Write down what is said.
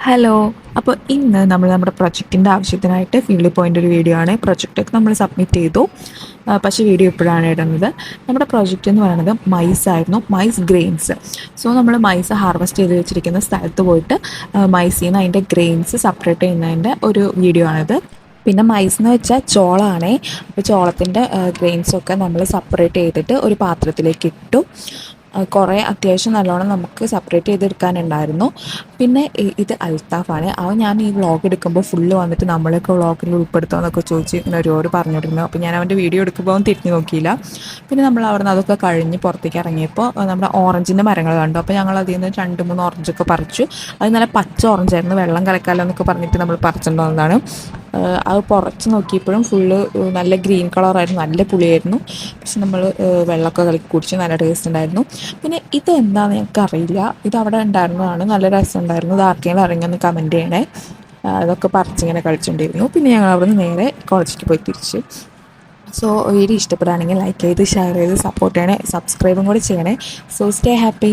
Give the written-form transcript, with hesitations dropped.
Hello. അപ്പോൾ ഇന്ന് നമ്മൾ നമ്മുടെ പ്രൊജക്റ്റിൻ്റെ ആവശ്യത്തിനായിട്ട് ഫീൽഡിൽ പോയിൻ്റ് ഒരു വീഡിയോ ആണ്. പ്രൊജക്റ്റൊക്കെ നമ്മൾ സബ്മിറ്റ് ചെയ്തു, പക്ഷേ വീഡിയോ ഇപ്പോഴാണ് ഇടുന്നത്. നമ്മുടെ പ്രൊജക്റ്റ് എന്ന് പറയുന്നത് മൈസ് ആയിരുന്നു, മൈസ് ഗ്രെയിൻസ്. സോ നമ്മൾ മൈസ് ഹാർവെസ്റ്റ് ചെയ്ത് വെച്ചിരിക്കുന്ന സ്ഥലത്ത് പോയിട്ട് മൈസിൽ നിന്ന് അതിൻ്റെ ഗ്രെയിൻസ് സെപ്പറേറ്റ് ചെയ്യുന്നതിൻ്റെ ഒരു വീഡിയോ ആണിത്. പിന്നെ മൈസ് എന്ന് വെച്ചാൽ ചോളമാണേ. അപ്പോൾ ചോളത്തിൻ്റെ ഗ്രെയിൻസൊക്കെ നമ്മൾ സെപ്പറേറ്റ് ചെയ്തിട്ട് ഒരു പാത്രത്തിലേക്ക് ഇട്ടു. കുറേ അത്യാവശ്യം നല്ലോണം നമുക്ക് സെപ്പറേറ്റ് ചെയ്തെടുക്കാനുണ്ടായിരുന്നു. പിന്നെ ഇത് അൽത്താഫാണ്. അവൻ ഞാൻ ഈ വ്ളോഗ് എടുക്കുമ്പോൾ ഫുള്ള് വന്നിട്ട് നമ്മളൊക്കെ വ്ളോഗിൽ ഉൾപ്പെടുത്തുക ചോദിച്ച് ഇങ്ങനെ ഒരുപാട് പറഞ്ഞിരുന്നു. അപ്പോൾ ഞാൻ അവൻ്റെ വീഡിയോ എടുക്കുമ്പോൾ അവൻ തിരിഞ്ഞു നോക്കിയില്ല. പിന്നെ നമ്മൾ അവിടെ നിന്ന് അതൊക്കെ കഴിഞ്ഞ് പുറത്തേക്ക് ഇറങ്ങിയപ്പോൾ നമ്മുടെ ഓറഞ്ചിൻ്റെ മരങ്ങൾ കണ്ടു. അപ്പോൾ ഞങ്ങൾ അതിൽ നിന്ന് 2-3 ഓറഞ്ചൊക്കെ പറിച്ചു. അത് നല്ല പച്ച ഓറഞ്ചായിരുന്നു, വെള്ളം കലക്കാലോ എന്നൊക്കെ പറഞ്ഞിട്ട് നമ്മൾ പറിച്ചിട്ടുണ്ടാകുന്നതാണ്. അത് പുറച്ച് നോക്കിയപ്പോഴും ഫുള്ള് നല്ല ഗ്രീൻ കളറായിരുന്നു, നല്ല പുളിയായിരുന്നു. പക്ഷെ നമ്മൾ വെള്ളമൊക്കെ കലക്കി കുടിച്ച് നല്ല ടേസ്റ്റ് ഉണ്ടായിരുന്നു. പിന്നെ ഇത് എന്താണെന്ന് ഞങ്ങൾക്കറിയില്ല, ഇത് അവിടെ ഉണ്ടായിരുന്നതാണ്, നല്ല രസമുണ്ടായിരുന്നു. ഇത് ആർക്കെങ്കിലും അറിയുമെന്ന് കമൻറ്റ് ചെയ്യണേ. അതൊക്കെ പറിച്ചിങ്ങനെ കളിച്ചുകൊണ്ടിരുന്നു. പിന്നെ ഞങ്ങൾ അവിടെ നിന്ന് നേരെ കോളേജിലേക്ക് പോയി തിരിച്ചു. സോ വീഡിയോ ഇഷ്ടപ്പെടുകയാണെങ്കിൽ ലൈക്ക് ചെയ്ത് ഷെയർ ചെയ്ത് സപ്പോർട്ട് ചെയ്യണേ, സബ്സ്ക്രൈബും കൂടി ചെയ്യണേ. So stay happy.